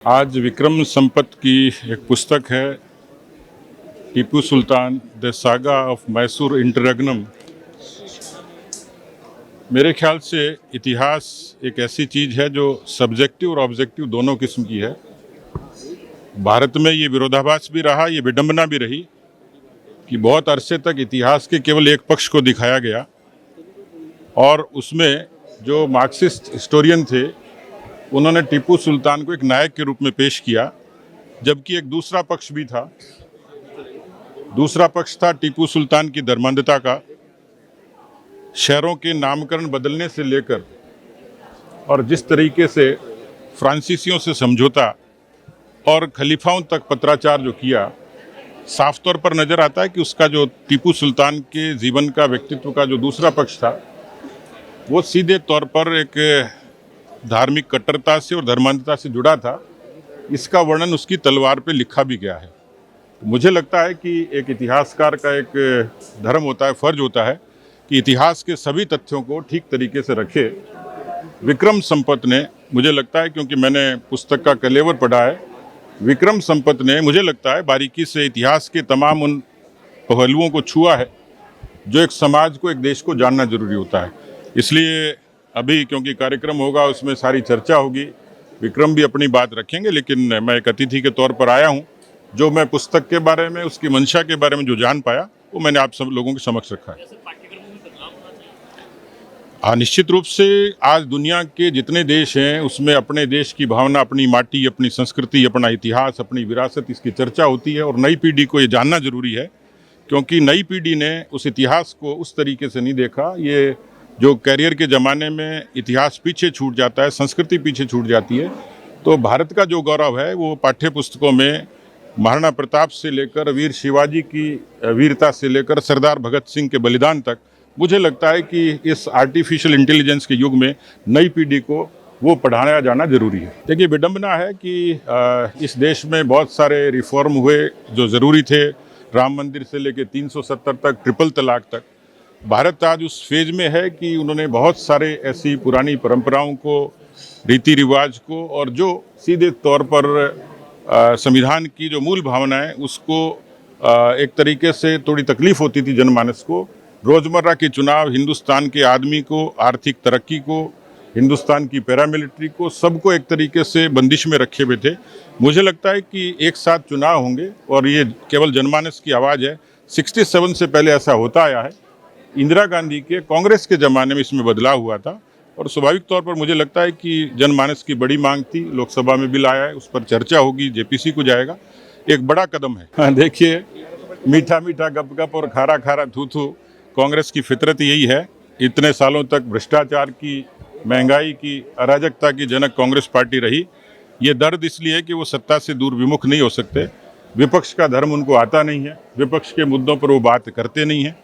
आज विक्रम संपत की एक पुस्तक है Tipu Sultan the saga of Mysore interregnum. मेरे ख्याल से इतिहास एक ऐसी चीज़ है जो सब्जेक्टिव और ऑब्जेक्टिव दोनों किस्म की है। भारत में ये विरोधाभास भी रहा, ये विडंबना भी रही कि बहुत अरसे तक इतिहास के केवल एक पक्ष को दिखाया गया और उसमें जो मार्क्सिस्ट हिस्टोरियन थे उन्होंने टीपू सुल्तान को एक नायक के रूप में पेश किया, जबकि एक दूसरा पक्ष भी था। दूसरा पक्ष था टीपू सुल्तान की धर्मांधता का। शहरों के नामकरण बदलने से लेकर और जिस तरीके से फ्रांसीसियों से समझौता और खलीफाओं तक पत्राचार जो किया, साफ तौर पर नज़र आता है कि उसका जो टीपू सुल्तान के जीवन का, व्यक्तित्व का जो दूसरा पक्ष था, वो सीधे तौर पर एक धार्मिक कट्टरता से और धर्मांधता से जुड़ा था। इसका वर्णन उसकी तलवार पे लिखा भी गया है। मुझे लगता है कि एक इतिहासकार का एक धर्म होता है, फर्ज होता है कि इतिहास के सभी तथ्यों को ठीक तरीके से रखे। विक्रम संपत ने, मुझे लगता है, क्योंकि मैंने पुस्तक का कलेवर पढ़ा है, विक्रम संपत ने मुझे लगता है बारीकी से इतिहास के तमाम उन पहलुओं को छुआ है जो एक समाज को, एक देश को जानना जरूरी होता है। इसलिए अभी क्योंकि कार्यक्रम होगा उसमें सारी चर्चा होगी, विक्रम भी अपनी बात रखेंगे, लेकिन मैं एक अतिथि के तौर पर आया हूं। जो मैं पुस्तक के बारे में, उसकी मंशा के बारे में जो जान पाया, वो मैंने आप सब लोगों के समक्ष रखा है। हाँ, निश्चित रूप से आज दुनिया के जितने देश हैं उसमें अपने देश की भावना, अपनी माटी, अपनी संस्कृति, अपना इतिहास, अपनी विरासत, इसकी चर्चा होती है और नई पीढ़ी को ये जानना जरूरी है, क्योंकि नई पीढ़ी ने उस इतिहास को उस तरीके से नहीं देखा। ये जो कैरियर के ज़माने में इतिहास पीछे छूट जाता है, संस्कृति पीछे छूट जाती है, तो भारत का जो गौरव है वो पाठ्य पुस्तकों में महाराणा प्रताप से लेकर वीर शिवाजी की वीरता से लेकर सरदार भगत सिंह के बलिदान तक, मुझे लगता है कि इस आर्टिफिशियल इंटेलिजेंस के युग में नई पीढ़ी को वो पढ़ाया जाना जरूरी है। देखिए, विडंबना है कि इस देश में बहुत सारे रिफॉर्म हुए जो ज़रूरी थे, राम मंदिर से लेकर 370 तक, ट्रिपल तलाक तक। भारत आज उस फेज में है कि उन्होंने बहुत सारे ऐसी पुरानी परंपराओं को, रीति रिवाज को, और जो सीधे तौर पर संविधान की जो मूल भावना है उसको एक तरीके से थोड़ी तकलीफ होती थी जनमानस को। रोज़मर्रा के चुनाव हिंदुस्तान के आदमी को, आर्थिक तरक्की को, हिंदुस्तान की पैरामिलिट्री को, सबको एक तरीके से बंदिश में रखे हुए थे। मुझे लगता है कि एक साथ चुनाव होंगे और ये केवल जनमानस की आवाज़ है। 67 से पहले ऐसा होता आया है। इंदिरा गांधी के कांग्रेस के ज़माने में इसमें बदलाव हुआ था और स्वाभाविक तौर पर मुझे लगता है कि जनमानस की बड़ी मांग थी। लोकसभा में बिल आया है, उस पर चर्चा होगी, जेपीसी को जाएगा, एक बड़ा कदम है। हाँ, देखिए, मीठा मीठा गप गप और खारा खारा थू थू, कांग्रेस की फितरत यही है। इतने सालों तक भ्रष्टाचार की, महंगाई की, अराजकता की जनक कांग्रेस पार्टी रही। ये दर्द इसलिए है कि वो सत्ता से दूर विमुख नहीं हो सकते। विपक्ष का धर्म उनको आता नहीं है, विपक्ष के मुद्दों पर वो बात करते नहीं हैं,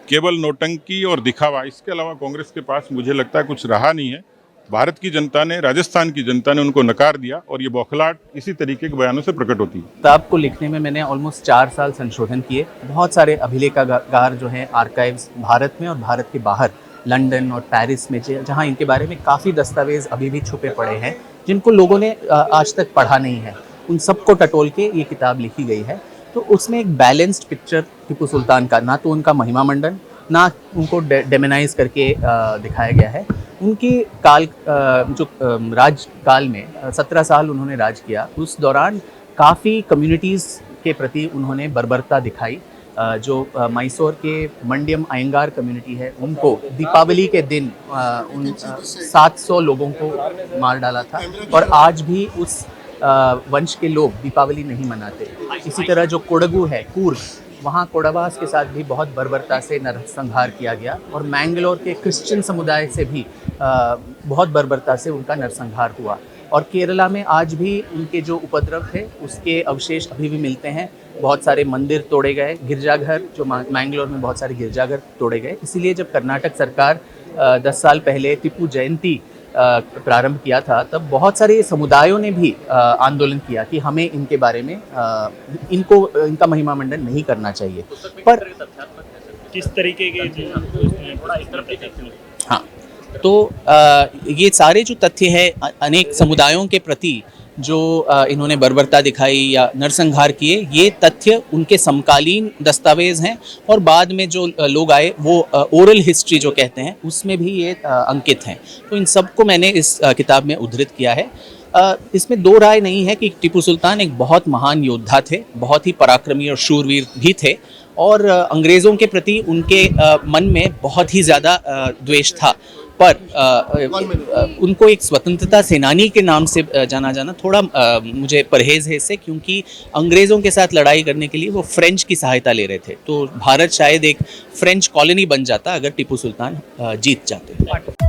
केवल नोटंकी और दिखावा। इसके अलावा कांग्रेस के पास मुझे लगता है कुछ रहा नहीं है। भारत की जनता ने, राजस्थान की जनता ने उनको नकार दिया और ये बौखलाहट इसी तरीके के बयानों से प्रकट होती है। किताब को लिखने में मैंने ऑलमोस्ट 4 साल संशोधन किए। बहुत सारे अभिलेखागार जो हैं, आर्काइव्स भारत में और भारत के बाहर, लंदन और पेरिस में, जहाँ इनके बारे में काफ़ी दस्तावेज अभी भी छुपे पड़े हैं जिनको लोगों ने आज तक पढ़ा नहीं है, उन सबको टटोल के ये किताब लिखी गई है। तो उसमें एक बैलेंस्ड पिक्चर टीपू सुल्तान का, ना तो उनका महिमा मंडन, ना उनको डेमोनाइज करके दिखाया गया है। उनकी काल, जो राजकाल में 17 साल उन्होंने राज किया, उस दौरान काफ़ी कम्युनिटीज़ के प्रति उन्होंने बर्बरता दिखाई। जो मैसूर के मंडियम अयंगार कम्युनिटी है, उनको दीपावली के दिन उन 700 लोगों को मार डाला था और आज भी उस वंश के लोग दीपावली नहीं मनाते। इसी तरह जो कोडगु है, कूर्ग, वहाँ कोडावास के साथ भी बहुत बर्बरता से नरसंहार किया गया और मैंगलोर के क्रिश्चियन समुदाय से भी बहुत बर्बरता से उनका नरसंहार हुआ। और केरला में आज भी उनके जो उपद्रव थे उसके अवशेष अभी भी मिलते हैं। बहुत सारे मंदिर तोड़े गए, गिरजाघर, जो मैंगलोर में बहुत सारे गिरजाघर तोड़े गए। इसीलिए जब कर्नाटक सरकार 10 साल पहले टिप्पू जयंती प्रारंभ किया था, तब बहुत सारे समुदायों ने भी आंदोलन किया कि हमें इनके बारे में इनका महिमा मंडन नहीं करना चाहिए। पर किस तरीके के हाँ, तो ये सारे जो तथ्य हैं अनेक समुदायों के प्रति जो इन्होंने बर्बरता दिखाई या नरसंहार किए, ये तथ्य उनके समकालीन दस्तावेज हैं और बाद में जो लोग आए वो ओरल हिस्ट्री जो कहते हैं उसमें भी ये अंकित हैं। तो इन सबको मैंने इस किताब में उद्धृत किया है। इसमें दो राय नहीं है कि टीपू सुल्तान एक बहुत महान योद्धा थे, बहुत ही पराक्रमी और शूरवीर भी थे और अंग्रेज़ों के प्रति उनके मन में बहुत ही ज़्यादा द्वेष था, पर उनको एक स्वतंत्रता सेनानी के नाम से जाना थोड़ा मुझे परहेज़ है इससे, क्योंकि अंग्रेज़ों के साथ लड़ाई करने के लिए वो फ्रेंच की सहायता ले रहे थे। तो भारत शायद एक फ्रेंच कॉलोनी बन जाता अगर टीपू सुल्तान जीत जाते।